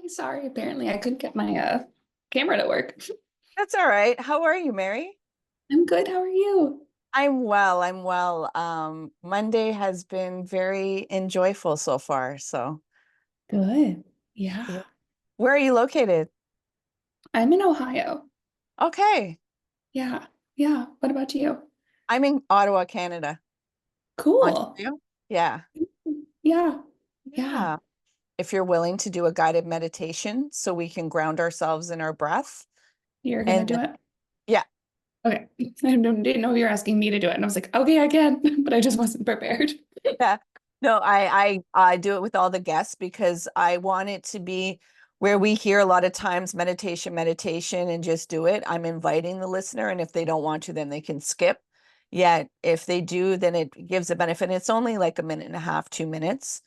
Sorry, apparently I couldn't get my camera to work. That's all right. How are you, Mary? I'm good. How are you? I'm well. I'm well. Monday has been very enjoyable so far. So, Good. Yeah. yeah. Where are you located? I'm in Ohio. Okay. Yeah. Yeah. What about you? I'm in Ottawa, Canada. Cool. Ontario? Yeah. Yeah. Yeah. Yeah. If you're willing to do a guided meditation so we can ground ourselves in our breath. You're gonna And do it? yeah, Okay. Didn't know you were asking me to do it. And I was like, okay, I can, but I just wasn't prepared. yeah. No, I do it with all the guests because I want it to be where we hear a lot of times meditation, and just do it. I'm inviting the listener, and if they don't want to, then they can skip. Yet if they do, then it gives a benefit. It's only like a minute and a half, 2 minutes.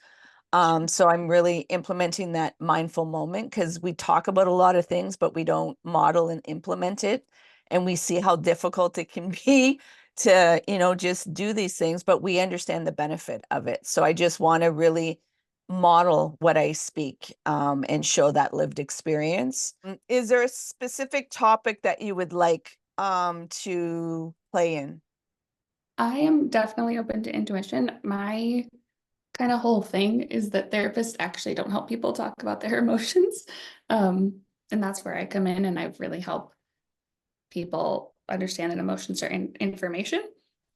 So I'm really implementing that mindful moment because we talk about a lot of things, but we don't model and implement it. And we see how difficult it can be to, just do these things, but we understand the benefit of it. So I just want to really model what I speak, and show that lived experience. Is there a specific topic that you would like to play in? I am definitely open to intuition. My kind of whole thing is that therapists actually don't help people talk about their emotions. Um, and that's where I come in and I really help people understand that emotions are information.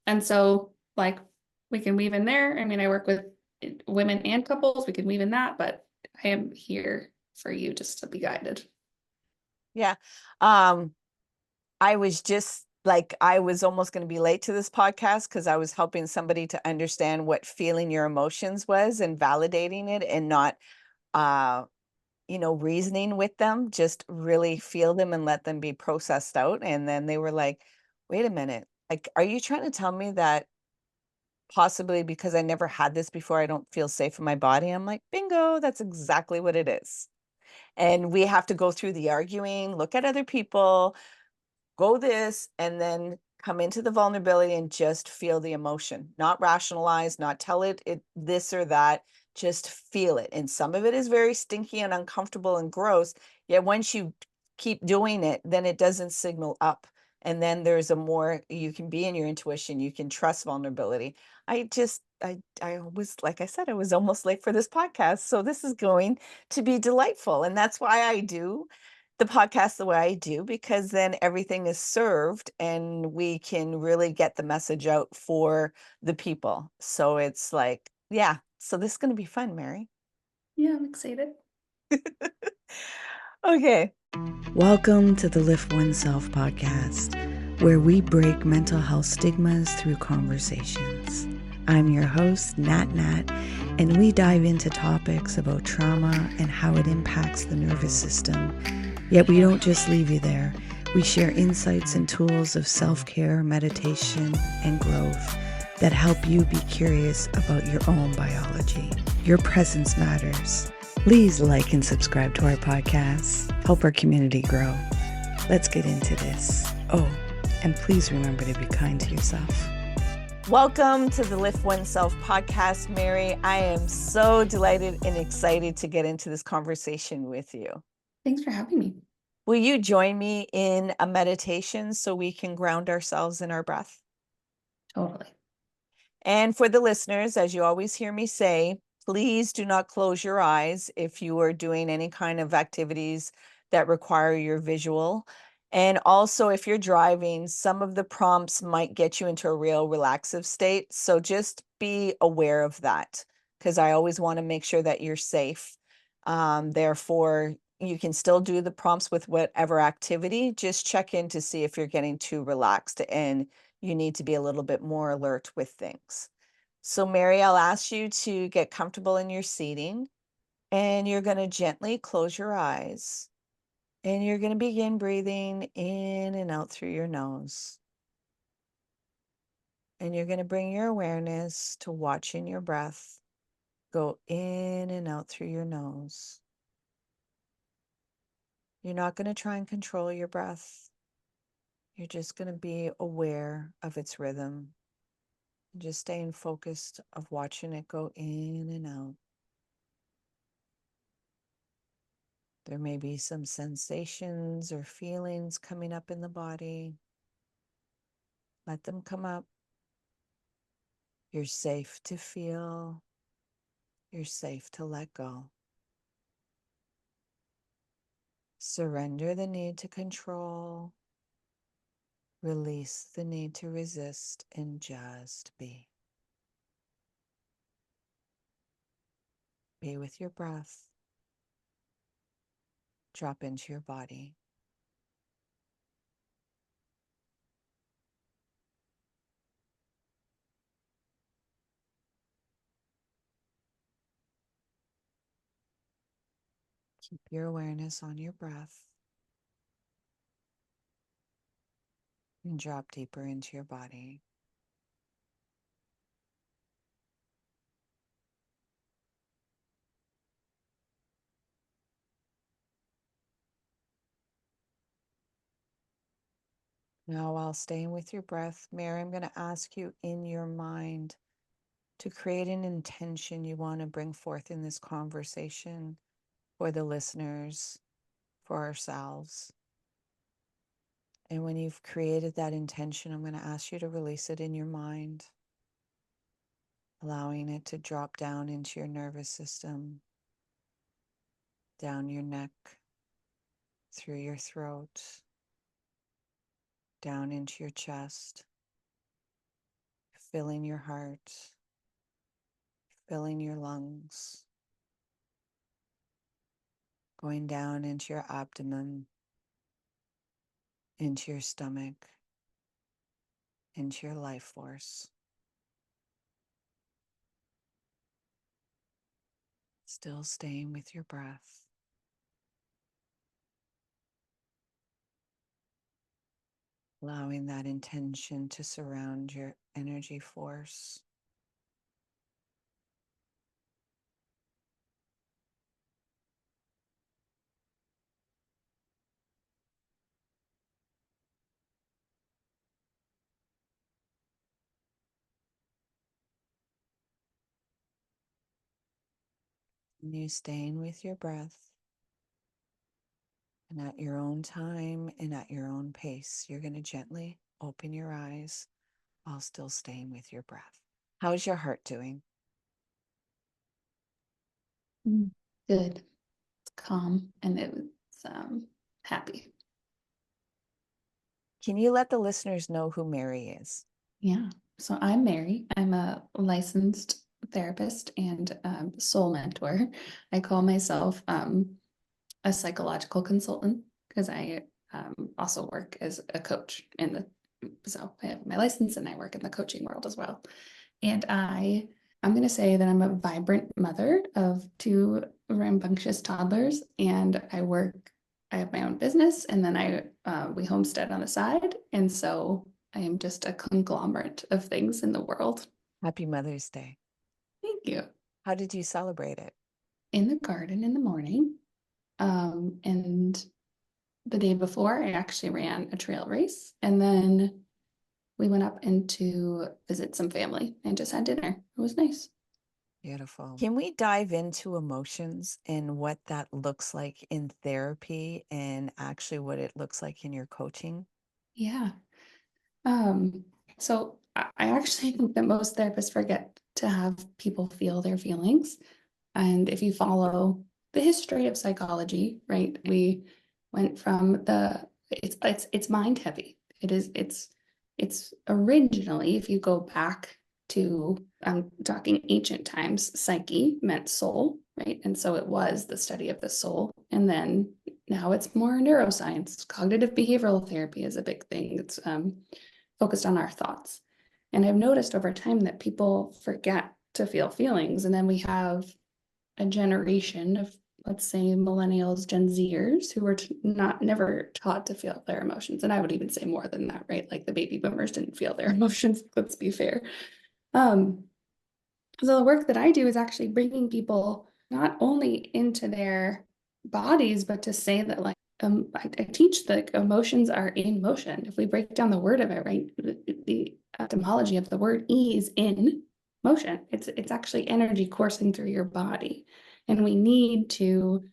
And so, like, we can weave in there. I mean, I work with women and couples, we can weave in that, but I am here for you just to be guided. Yeah. Um, I was just like, I was almost going to be late to this podcast because I was helping somebody to understand what feeling your emotions was and validating it and not, uh, reasoning with them, just really feel them and let them be processed out. And then they were like, wait a minute, like, are you trying to tell me that possibly because I never had this before, I don't feel safe in my body? I'm like, bingo, that's exactly what it is. And we have to go through the arguing, look at other people, go this, and then come into the vulnerability and just feel the emotion, not rationalize, not tell it this or that, just feel it. And some of it is very stinky and uncomfortable and gross. Yet once you keep doing it, then it doesn't signal up. And then there's a more, you can be in your intuition, you can trust vulnerability. I was, like I said, I was almost late for this podcast. So this is going to be delightful. And that's why I do the podcast the way I do, because then everything is served and we can really get the message out for the people. So it's like, yeah, so this is going to be fun, Mary. Yeah, I'm excited. Okay. Welcome to the Lift Oneself podcast, where we break mental health stigmas through conversations. I'm your host, Nat, and we dive into topics about trauma and how it impacts the nervous system. Yet we don't just leave you there. We share insights and tools of self-care, meditation, and growth that help you be curious about your own biology. Your presence matters. Please like and subscribe to our podcast. Help our community grow. Let's get into this. Oh, and please remember to be kind to yourself. Welcome to the Lift Oneself podcast, Mary. I am so delighted and excited to get into this conversation with you. Thanks for having me. Will you join me in a meditation so we can ground ourselves in our breath? Totally. And for the listeners, as you always hear me say, please do not close your eyes if you are doing any kind of activities that require your visual. And also, if you're driving, some of the prompts might get you into a real relaxive state. So just be aware of that, because I always want to make sure that you're safe. Therefore, you can still do the prompts with whatever activity. Just check in to see if you're getting too relaxed and you need to be a little bit more alert with things. So, Mary, I'll ask you to get comfortable in your seating, and you're going to gently close your eyes, and you're going to begin breathing in and out through your nose. And you're going to bring your awareness to watching your breath go in and out through your nose. You're not going to try and control your breath. You're just going to be aware of its rhythm. Just staying focused of watching it go in and out. There may be some sensations or feelings coming up in the body. Let them come up. You're safe to feel. You're safe to let go. Surrender the need to control. Release the need to resist and just be. Be with your breath. Drop into your body. Keep your awareness on your breath and drop deeper into your body. Now, while staying with your breath, Mary, I'm going to ask you in your mind to create an intention you want to bring forth in this conversation for the listeners, for ourselves. And when you've created that intention, I'm going to ask you to release it in your mind, allowing it to drop down into your nervous system, down your neck, through your throat, down into your chest, filling your heart, filling your lungs, going down into your abdomen, into your stomach, into your life force. Still staying with your breath. Allowing that intention to surround your energy force. And you staying with your breath. And at your own time and at your own pace, you're going to gently open your eyes while still staying with your breath. How's your heart doing? Good. It's calm and it's happy. Can you let the listeners know who Mary is? Yeah. So I'm Mary. I'm a licensed therapist and soul mentor. I call myself a psychological consultant because I also work as a coach in the so I have my license and I work in the coaching world as well. And I'm going to say that I'm a vibrant mother of two rambunctious toddlers, and I have my own business, and then we homestead on the side. And so I am just a conglomerate of things in the world. Happy Mother's Day. Thank you. How did you celebrate it? In the garden in the morning. And the day before, I actually ran a trail race. And then we went up and to visit some family and just had dinner. It was nice. Beautiful. Can we dive into emotions and what that looks like in therapy and actually what it looks like in your coaching? Yeah. So I actually think that most therapists forget to have people feel their feelings. And if you follow the history of psychology, right, we went from it's mind heavy. It's originally, if you go back to I'm talking ancient times, psyche meant soul, right? And so it was the study of the soul. And then now it's more neuroscience. Cognitive behavioral therapy is a big thing. It's focused on our thoughts. And I've noticed over time that people forget to feel feelings. And then we have a generation of, let's say, millennials, Gen Zers, who were not never taught to feel their emotions. And I would even say more than that, right? Like the baby boomers didn't feel their emotions. Let's be fair. So the work that I do is actually bringing people not only into their bodies, but to say that like I teach that emotions are in motion. If we break down the word of it, right, the etymology of the word ease in motion. It's actually energy coursing through your body, and we need to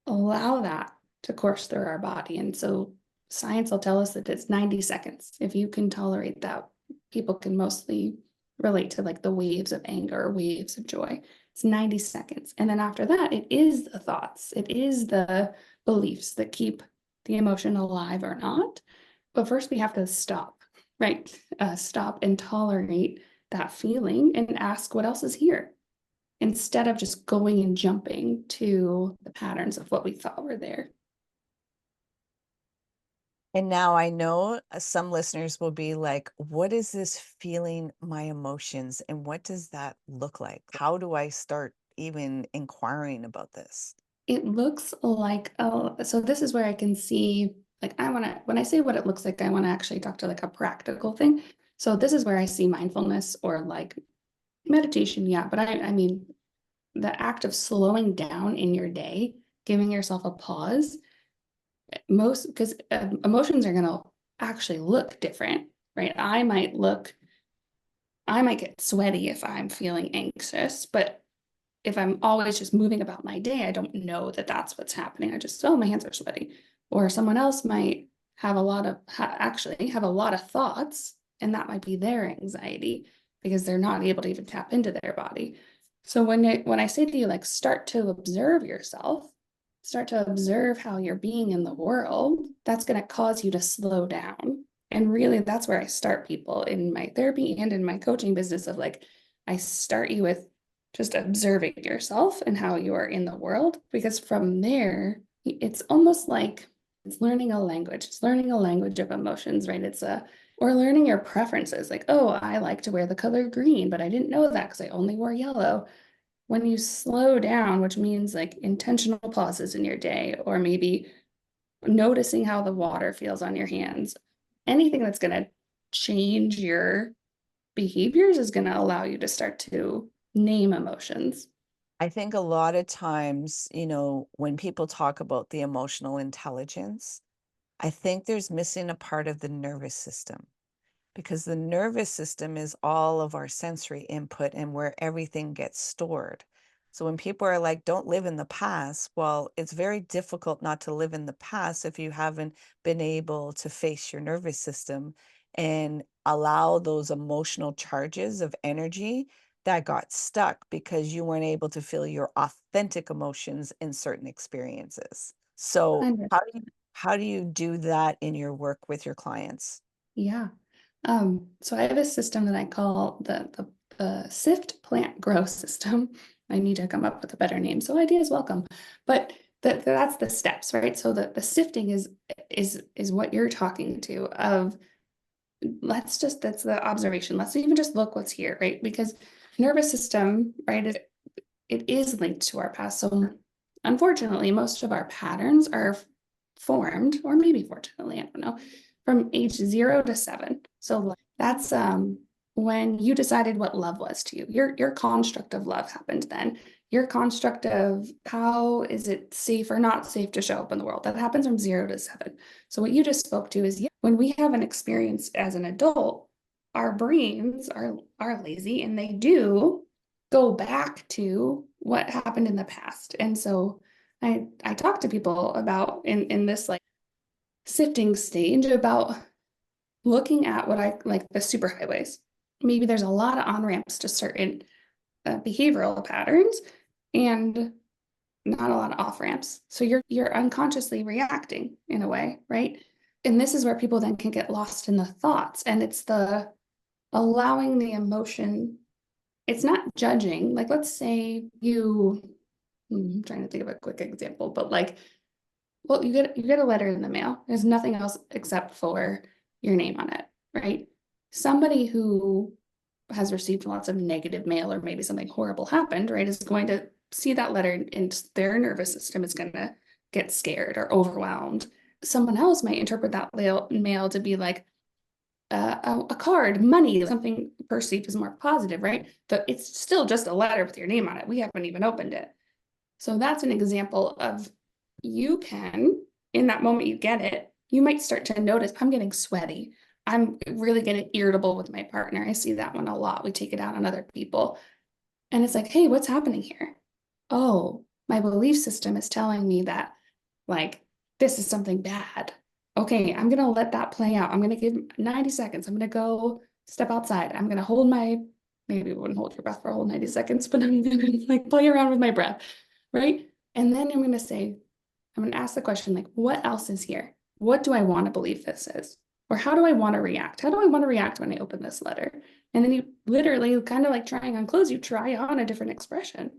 allow that to course through our body. And so science will tell us that it's 90 seconds. If you can tolerate that, people can mostly relate to like the waves of anger, waves of joy. It's 90 seconds. And then after that, it is the thoughts, it is the beliefs that keep the emotion alive or not. But first, we have to stop, right? Stop and tolerate that feeling and ask what else is here instead of just going and jumping to the patterns of what we thought were there. And now I know some listeners will be like, what is this feeling my emotions? And what does that look like? How do I start even inquiring about this? It looks like, oh, so this is where I can see, like, when I say what it looks like, I want to actually talk to like a practical thing. So this is where I see mindfulness or like meditation, yeah, but I mean, the act of slowing down in your day, giving yourself a pause, most because emotions are going to actually look different, right? I might get sweaty if I'm feeling anxious, but if I'm always just moving about my day, I don't know that that's what's happening. I just, oh, my hands are sweaty. Or someone else might have actually have a lot of thoughts, and that might be their anxiety because they're not able to even tap into their body. So when I say to you, like, start to observe yourself, start to observe how you're being in the world, that's going to cause you to slow down. And really, that's where I start people in my therapy and in my coaching business of like, I start you with just observing yourself and how you are in the world, because from there, it's almost like it's learning a language. It's learning a language of emotions, right? Or learning your preferences. Like, oh, I like to wear the color green, but I didn't know that because I only wore yellow. When you slow down, which means like intentional pauses in your day, or maybe noticing how the water feels on your hands, anything that's going to change your behaviors is going to allow you to start to name emotions. I think a lot of times, when people talk about the emotional intelligence, I think there's missing a part of the nervous system, because the nervous system is all of our sensory input and where everything gets stored. So when people are like, don't live in the past, well, it's very difficult not to live in the past if you haven't been able to face your nervous system and allow those emotional charges of energy that got stuck because you weren't able to feel your authentic emotions in certain experiences. So 100. how do you do that in your work with your clients? Yeah. So I have a system that I call the sift plant grow system. I need to come up with a better name. So ideas welcome. But that's the steps, right? So the sifting is what you're talking to of that's the observation. Let's even just look what's here, right? Because nervous system, right, it is linked to our past. So unfortunately, most of our patterns are formed, or maybe fortunately, I don't know, from age 0 to 7. So that's when you decided what love was to you. Your construct of love happened then. Your construct of how is it safe or not safe to show up in the world, that happens from 0 to 7. So what you just spoke to is, yeah, when we have an experience as an adult, our brains are lazy and they do go back to what happened in the past. And so I talk to people about in this like sifting stage about looking at what I like the superhighways. Maybe there's a lot of on-ramps to certain behavioral patterns and not a lot of off-ramps. So you're unconsciously reacting in a way, right? And this is where people then can get lost in the thoughts, and it's the allowing the emotion. It's not judging. Like, let's say I'm trying to think of a quick example, but like, well, you get a letter in the mail. There's nothing else except for your name on it, right? Somebody who has received lots of negative mail, or maybe something horrible happened, right, is going to see that letter and their nervous system is going to get scared or overwhelmed. Someone else might interpret that mail to be like a card, money, something perceived as more positive, right? But it's still just a letter with your name on it. We haven't even opened it. So that's an example of, you can, in that moment you get it, you might start to notice, I'm getting sweaty. I'm really getting irritable with my partner. I see that one a lot. We take it out on other people. And it's like, hey, what's happening here? Oh, my belief system is telling me that, like, this is something bad. Okay, I'm gonna let that play out. I'm gonna give 90 seconds. I'm gonna go step outside. I'm gonna hold my, maybe it wouldn't hold your breath for a whole 90 seconds, but I'm gonna like play around with my breath, right? And then I'm gonna say, I'm gonna ask the question, like, what else is here? What do I want to believe this is? Or how do I want to react? How do I want to react when I open this letter? And then you literally, kind of like trying on clothes, you try on a different expression.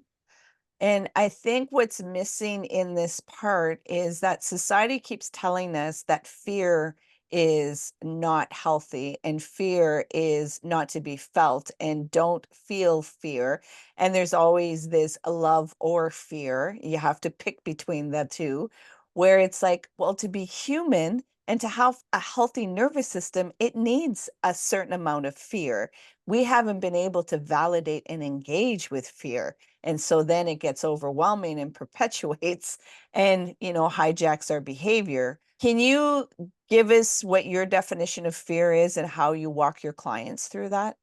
And I think what's missing in this part is that society keeps telling us that fear is not healthy and fear is not to be felt, and don't feel fear. And there's always this love or fear. You have to pick between the two, where it's like, well, to be human and to have a healthy nervous system, it needs a certain amount of fear. We haven't been able to validate and engage with fear. And so then it gets overwhelming and perpetuates and, hijacks our behavior. Can you give us what your definition of fear is and how you walk your clients through that?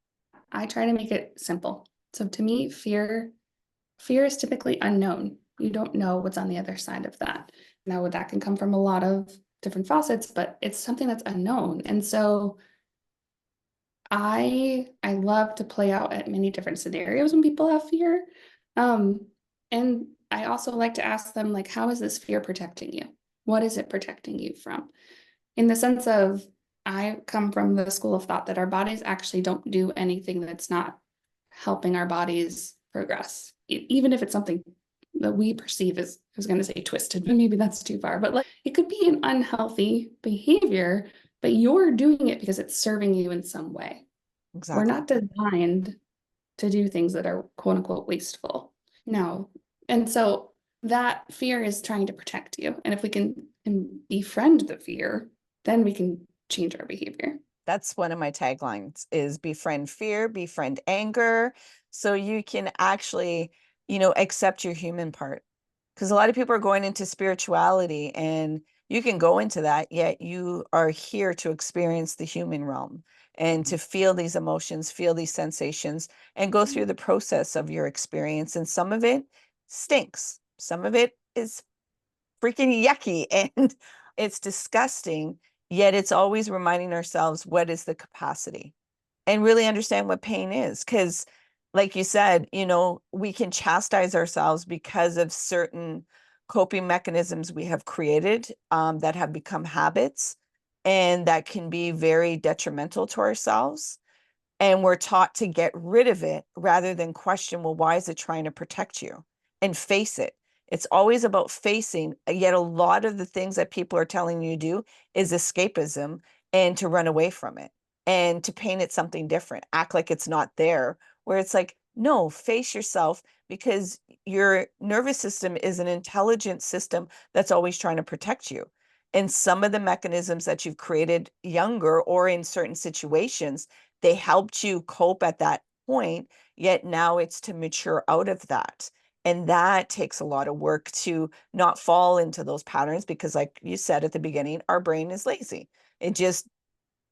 I try to make it simple. So to me, fear is typically unknown. You don't know what's on the other side of that. Now, that can come from a lot of different facets, but it's something that's unknown. And so I love to play out at many different scenarios when people have fear. Um, and I also like to ask them, like, how is this fear protecting you? What is it protecting you from? In the sense of, I come from the school of thought that our bodies actually don't do anything that's not helping our bodies progress, even if it's something that we perceive as, I was going to say twisted, but maybe that's too far, but like it could be an unhealthy behavior, but you're doing it because it's serving you in some way. We're Exactly. not designed to do things that are quote unquote wasteful. No. And so that fear is trying to protect you. And if we can befriend the fear, then we can change our behavior. That's one of my taglines is befriend fear, befriend anger. So you can actually, accept your human part. Because a lot of people are going into spirituality and you can go into that, yet you are here to experience the human realm and to feel these emotions, feel these sensations, and go through the process of your experience. And some of it stinks, some of it is freaking yucky and it's disgusting. Yet it's always reminding ourselves what is the capacity and really understand what pain is. Because, like you said, we can chastise ourselves because of certain coping mechanisms we have created that have become habits and that can be very detrimental to ourselves. And we're taught to get rid of it rather than question, well, why is it trying to protect you? And face it. It's always about facing, yet a lot of the things that people are telling you to do is escapism and to run away from it and to paint it something different, act like it's not there, where it's like, no, face yourself, because your nervous system is an intelligent system that's always trying to protect you. And some of the mechanisms that you've created younger or in certain situations, they helped you cope at that point, yet now it's to mature out of that. And that takes a lot of work to not fall into those patterns because, like you said at the beginning, our brain is lazy. It just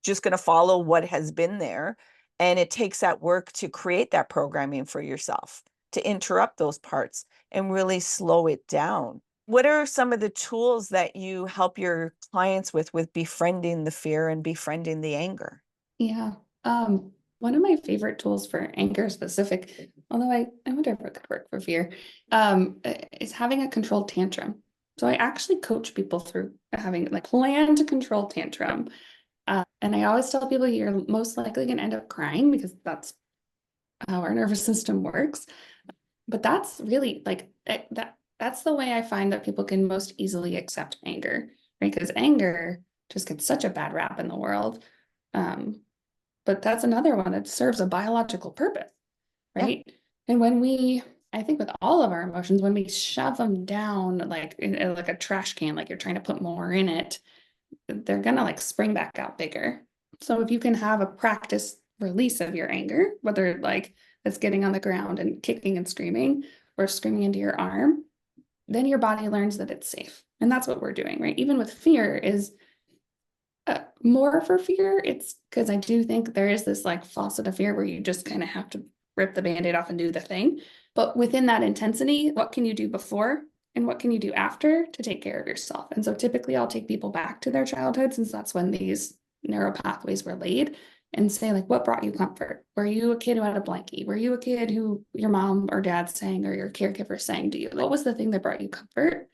going to follow what has been there. And it takes that work to create that programming for yourself, to interrupt those parts and really slow it down. What are some of the tools that you help your clients with befriending the fear and befriending the anger? Yeah. One of my favorite tools for anger specific, although I wonder if it could work for fear, is having a controlled tantrum. So I actually coach people through having like planned controlled tantrum. And I always tell people you're most likely going to end up crying because that's how our nervous system works. But that's really like that's the way I find that people can most easily accept anger, right? Because anger just gets such a bad rap in the world. Um, but that's another one that serves a biological purpose, Yeah. right? And when I think with all of our emotions, when we shove them down like in like a trash can, like you're trying to put more in it, they're gonna like spring back out bigger. So if you can have a practice release of your anger, whether like it's getting on the ground and kicking and screaming or screaming into your arm, then your body learns that it's safe. And that's what we're doing, right? Even with fear is more for fear. It's because I do think there is this like faucet of fear where you just kind of have to rip the band-aid off and do the thing. But within that intensity, what can you do before and what can you do after to take care of yourself? And so typically I'll take people back to their childhood, since that's when these neural pathways were laid, and say, like, what brought you comfort? Were you a kid who had a blankie? Were you a kid who your mom or dad sang, or your caregiver sang to you? What was the thing that brought you comfort?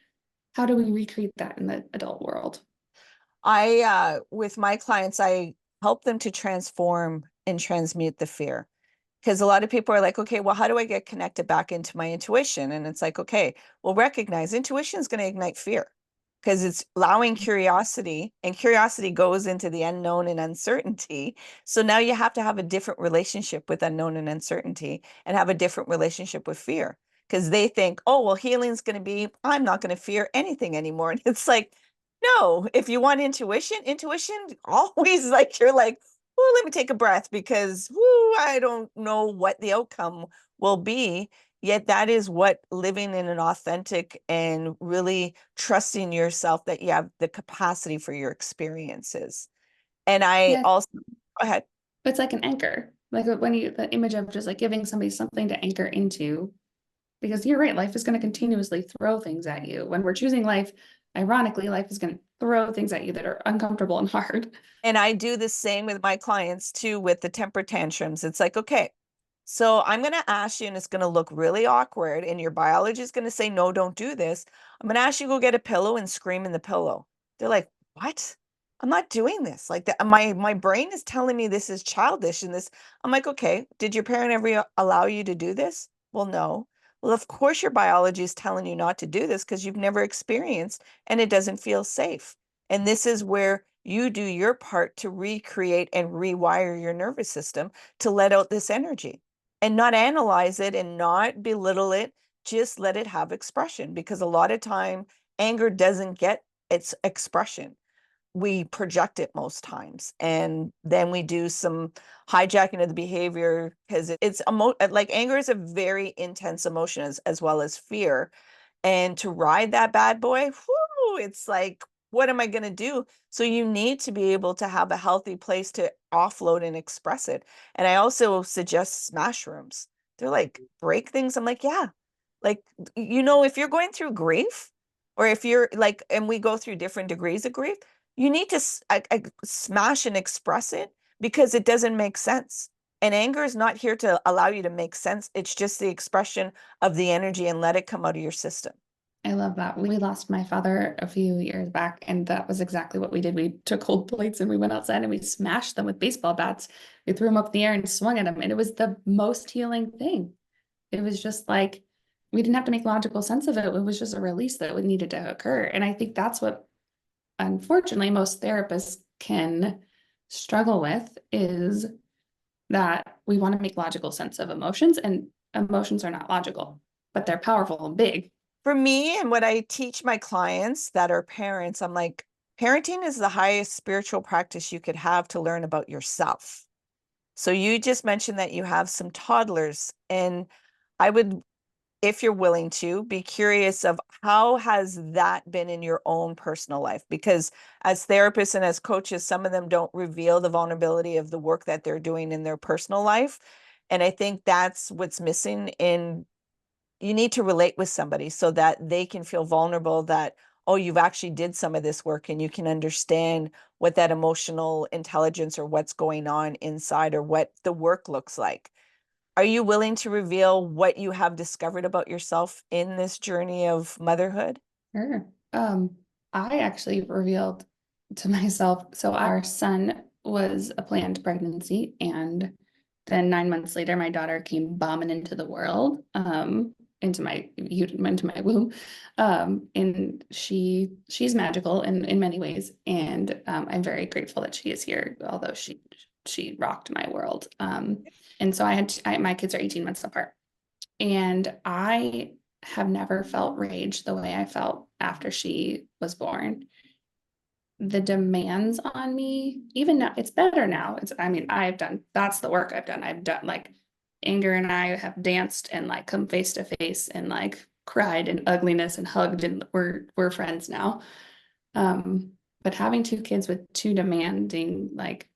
How do we recreate that in the adult world? With my clients, I help them to transform and transmute the fear. Because a lot of people are like, okay, well, how do I get connected back into my intuition? And it's like, okay, well, recognize intuition is going to ignite fear because it's allowing curiosity, and curiosity goes into the unknown and uncertainty. So now you have to have a different relationship with unknown and uncertainty, and have a different relationship with fear, because they think, oh, well, healing's going to be, I'm not going to fear anything anymore. And it's like, no, if you want intuition always, like, you're like, well, let me take a breath, because I don't know what the outcome will be. Yet that is what living in an authentic and really trusting yourself that you have the capacity for your experiences. And I Yeah, also, go ahead. it's like an anchor. Like when you, the image of just like giving somebody something to anchor into, because you're right, life is going to continuously throw things at you. When we're choosing life, ironically, life is going to throw things at you that are uncomfortable and hard. And I do the same with my clients too, with the temper tantrums. It's like, okay, so I'm going to ask you, and it's going to look really awkward, and your biology is going to say, no, don't do this. I'm going to ask you to go get a pillow and scream in the pillow. They're like, what? I'm not doing this. Like that, my brain is telling me this is childish, and this. I'm like, okay, did your parent ever allow you to do this? Well, no. Well, of course your biology is telling you not to do this because you've never experienced, and it doesn't feel safe. And this is where you do your part to recreate and rewire your nervous system to let out this energy, and not analyze it and not belittle it. Just let it have expression, because a lot of time anger doesn't get its expression. We project it most times, and then we do some hijacking of the behavior, because like anger is a very intense emotion, as well as fear. And to ride that bad boy, whoo, it's like, what am I going to do? So you need to be able to have a healthy place to offload and express it. And I also suggest smash rooms. They're like, break things. I'm like, yeah. Like, if you're going through grief, or if you're like, and we go through different degrees of grief, you need to smash and express it, because it doesn't make sense. And anger is not here to allow you to make sense. It's just the expression of the energy, and let it come out of your system. I love that. We lost my father a few years back, and that was exactly what we did. We took old plates and we went outside and we smashed them with baseball bats. We threw them up in the air and swung at them, and it was the most healing thing. It was just like we didn't have to make logical sense of it. It was just a release that needed to occur. And I think that's what, unfortunately, most therapists can struggle with, is that we want to make logical sense of emotions, and emotions are not logical, but they're powerful and big. For me, and what I teach my clients that are parents, I'm like, parenting is the highest spiritual practice you could have to learn about yourself. So you just mentioned that you have some toddlers, and I would, if you're willing to, be curious of how has that been in your own personal life? Because as therapists and as coaches, some of them don't reveal the vulnerability of the work that they're doing in their personal life. And I think that's what's missing. In You need to relate with somebody so that they can feel vulnerable, that, oh, you've actually did some of this work, and you can understand what that emotional intelligence, or what's going on inside, or what the work looks like. Are you willing to reveal what you have discovered about yourself in this journey of motherhood? Sure. I actually revealed to myself, so our son was a planned pregnancy, and then 9 months later, my daughter came bombing into the world, into my womb. And she's magical in many ways. And I'm very grateful that she is here, although she rocked my world. And so my kids are 18 months apart. And I have never felt rage the way I felt after she was born. The demands on me, even now, it's better now. That's the work I've done. I've done, like, Anger and I have danced and like come face to face and like cried in ugliness and hugged, and we're friends now. But having two kids with two demanding, like,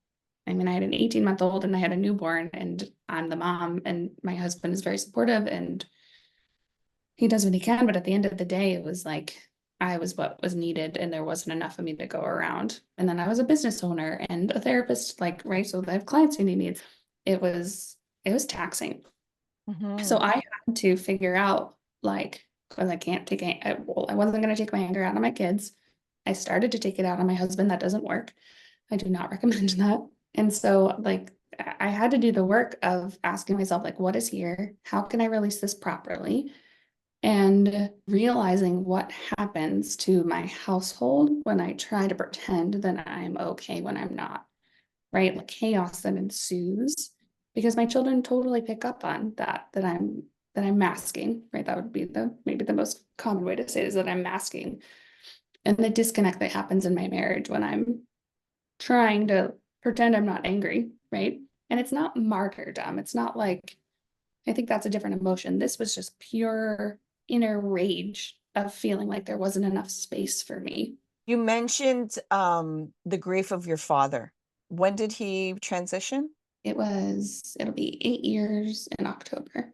I had an 18-month-old and I had a newborn, and I'm the mom, and my husband is very supportive, and he does what he can, but at the end of the day, it was like I was what was needed and there wasn't enough of me to go around. And then I was a business owner and a therapist, like, right. So I have clients who need needs. It was taxing. So Hmm. I had to figure out, like, because I can't take well, I wasn't going to take my anger out on my kids. I started to take it out on my husband. That doesn't work. I do not recommend that. And so, like, I had to do the work of asking myself, like, what is here? How can I release this properly? And realizing what happens to my household when I try to pretend that I'm okay when I'm not, right? Like chaos that ensues because my children totally pick up on that I'm masking, right? That would be the maybe the most common way to say it is that I'm masking. And the disconnect that happens in my marriage when I'm trying to pretend I'm not angry, right? And it's not martyrdom. It's not like, I think that's a different emotion. This was just pure inner rage of feeling like there wasn't enough space for me. You mentioned the grief of your father. When did he transition? It'll be 8 years in October.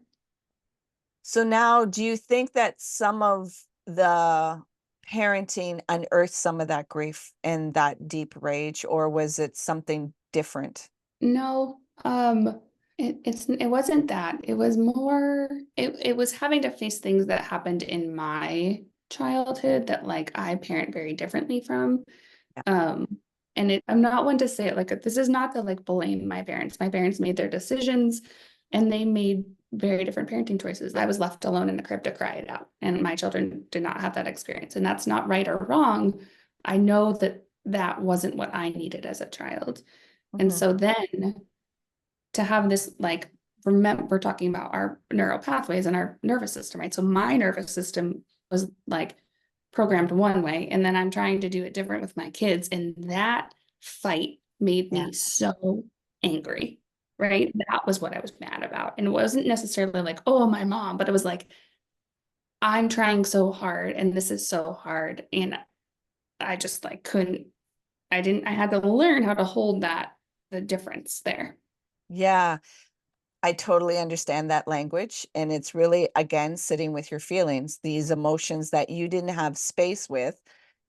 So now, do you think that some of the parenting unearthed some of that grief and that deep rage, or was it something different? No, it wasn't that. It was more, it was having to face things that happened in my childhood that like I parent very differently from. Yeah. Um, and I'm not one to say it like this is not to like blame my parents. My parents made their decisions and they made very different parenting choices. I was left alone in the crib to cry it out, and my children did not have that experience. And that's not right or wrong. I know that that wasn't what I needed as a child. And Mhm. so then to have this like remember we're talking about our neural pathways and our nervous system, right? So my nervous system was like programmed one way, and then I'm trying to do it different with my kids. And that fight made Yeah. me so angry, right? That was what I was mad about. And it wasn't necessarily like, oh, my mom, but it was like, I'm trying so hard and this is so hard. And I just like couldn't, I had to learn how to hold the difference there. Yeah. I totally understand that language. And it's really, again, sitting with your feelings, these emotions that you didn't have space with,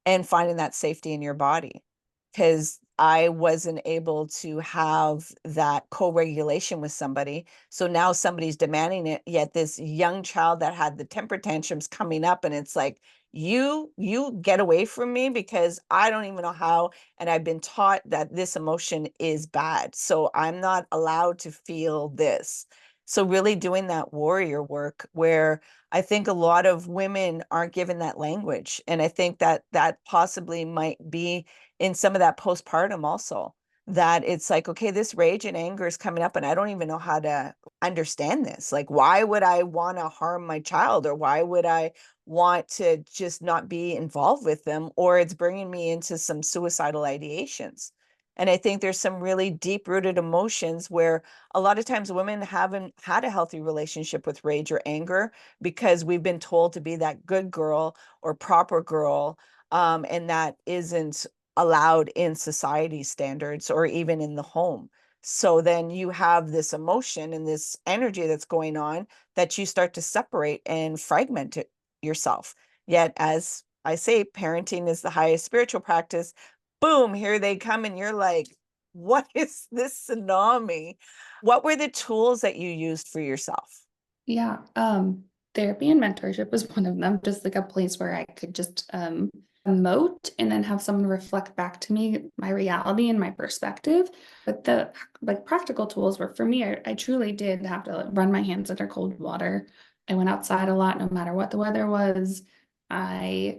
and finding that safety in your body. Because I wasn't able to have that co-regulation with somebody. So now somebody's demanding it, yet this young child that had the temper tantrums coming up, and it's like, you get away from me because I don't even know how, and I've been taught that this emotion is bad. So I'm not allowed to feel this. So really doing that warrior work where I think a lot of women aren't given that language. And I think that that possibly might be in some of that postpartum also, that it's like, okay, this rage and anger is coming up and I don't even know how to understand this. Like, why would I want to harm my child, or why would I want to just not be involved with them, or it's bringing me into some suicidal ideations. And I think there's some really deep rooted emotions where a lot of times women haven't had a healthy relationship with rage or anger because we've been told to be that good girl or proper girl. And that isn't allowed in society standards or even in the home. So then you have this emotion and this energy that's going on that you start to separate and fragment it yourself. Yet, as I say, parenting is the highest spiritual practice. Boom, here they come, and you're like, what is this tsunami? What were the tools that you used for yourself? Yeah, therapy and mentorship was one of them, just like a place where I could just emote and then have someone reflect back to me my reality and my perspective. But the like practical tools were for me, I truly did have to like, run my hands under cold water. I went outside a lot, no matter what the weather was. I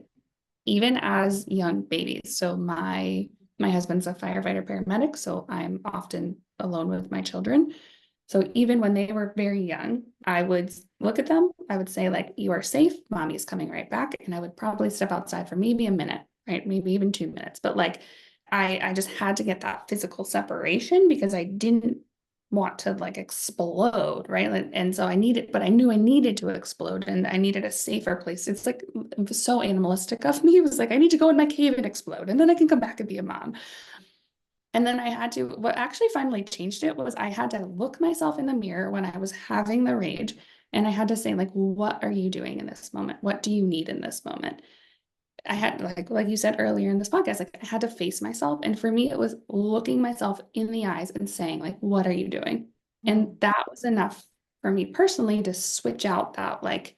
even as young babies. So my husband's a firefighter paramedic, so I'm often alone with my children. So even when they were very young, I would look at them, I would say, like, you are safe, mommy's coming right back. And I would probably step outside for maybe a minute, right? Maybe even 2 minutes. But like I just had to get that physical separation because I didn't want to like explode, right? And so I needed, but I knew I needed to explode and I needed a safer place. It's like it was so animalistic of me. It was like I need to go in my cave and explode, and then I can come back and be a mom. And then I had what actually finally changed it was I had to look myself in the mirror when I was having the rage And I had to say, like, what are you doing in this moment? What do you need in this moment? I had, like you said earlier in this podcast, like I had to face myself. And for me, it was looking myself in the eyes and saying, like, what are you doing? Mm. And that was enough for me personally to switch out that, like,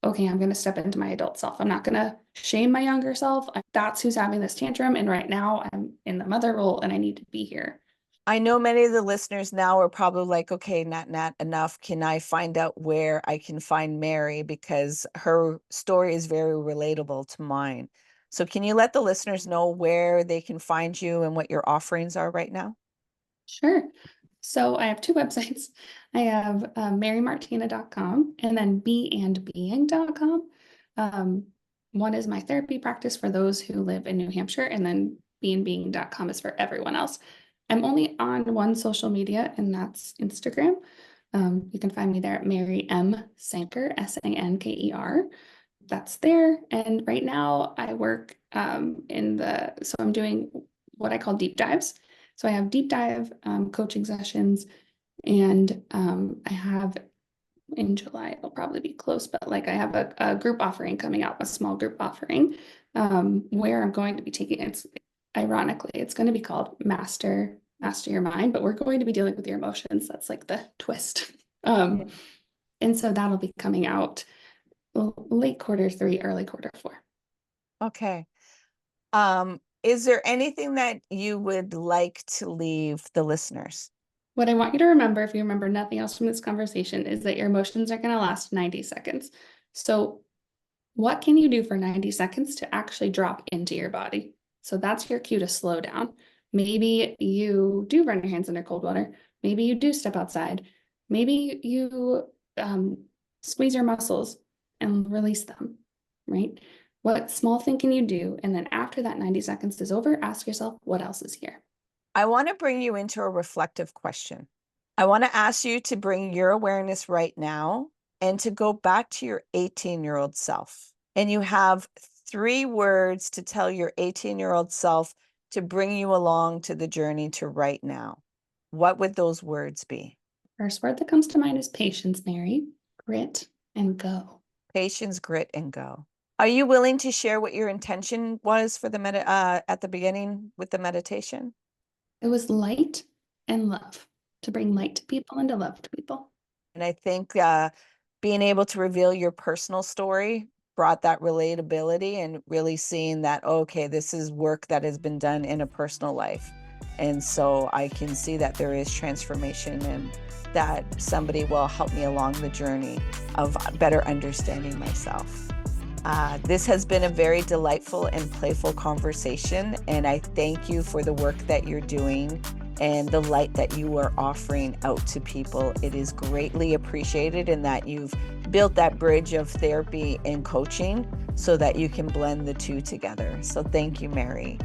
okay, I'm going to step into my adult self. I'm not going to shame my younger self. That's who's having this tantrum. And right now I'm in the mother role and I need to be here. I know many of the listeners now are probably like, okay, not enough. Can I find out where I can find Mary? Because her story is very relatable to mine. So can you let the listeners know where they can find you and what your offerings are right now? Sure. So I have two websites. I have marymartina.com and then beandbeing.com. Um, one is my therapy practice for those who live in New Hampshire, and then beandbeing.com is for everyone else. I'm only on one social media, and that's Instagram. You can find me there at Mary M. Sanker, Sanker. That's there. And right now I work so I'm doing what I call deep dives. So I have deep dive coaching sessions, and I have in July, it'll probably be close, but like I have a group offering coming out, a small group offering, where I'm going to be taking it's ironically, it's going to be called Master Your Mind, but we're going to be dealing with your emotions. That's like the twist. Yeah. And so that'll be coming out late quarter 3, early quarter 4. Okay. Is there anything that you would like to leave the listeners? What I want you to remember, if you remember nothing else from this conversation, is that your emotions are going to last 90 seconds. So, what can you do for 90 seconds to actually drop into your body? So, that's your cue to slow down. Maybe you do run your hands under cold water. Maybe you do step outside. Maybe you squeeze your muscles and release them, right? What small thing can you do? And then after that 90 seconds is over, ask yourself, what else is here? I want to bring you into a reflective question. I want to ask you to bring your awareness right now and to go back to your 18-year-old self. And you have 3 words to tell your 18-year-old self to bring you along to the journey to right now. What would those words be? First word that comes to mind is patience, Mary. Grit and go. Patience, grit, and go. Are you willing to share what your intention was for the at the beginning with the meditation? It was light and love, to bring light to people and to love to people. And I think being able to reveal your personal story brought that relatability and really seeing that, okay, this is work that has been done in a personal life. And so I can see that there is transformation and that somebody will help me along the journey of better understanding myself. This has been a very delightful and playful conversation, and I thank you for the work that you're doing and the light that you are offering out to people. It is greatly appreciated in that you've built that bridge of therapy and coaching so that you can blend the two together. So thank you, Mary.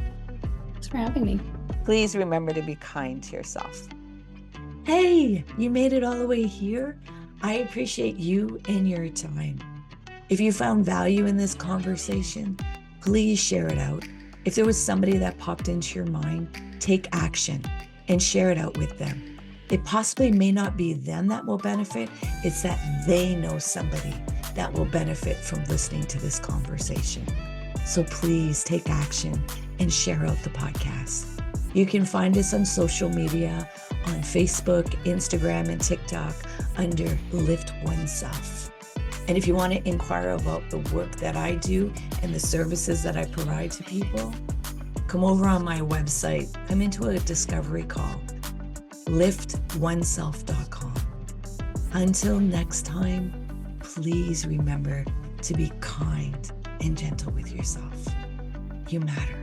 Thanks for having me. Please remember to be kind to yourself. Hey, you made it all the way here. I appreciate you and your time. If you found value in this conversation, please share it out. If there was somebody that popped into your mind, take action and share it out with them. It possibly may not be them that will benefit, it's that they know somebody that will benefit from listening to this conversation. So please take action and share out the podcast. You can find us on social media, on Facebook, Instagram, and TikTok under Lift Oneself. And if you want to inquire about the work that I do and the services that I provide to people, come over on my website, come into a discovery call, liftoneself.com. Until next time, please remember to be kind and gentle with yourself. You matter.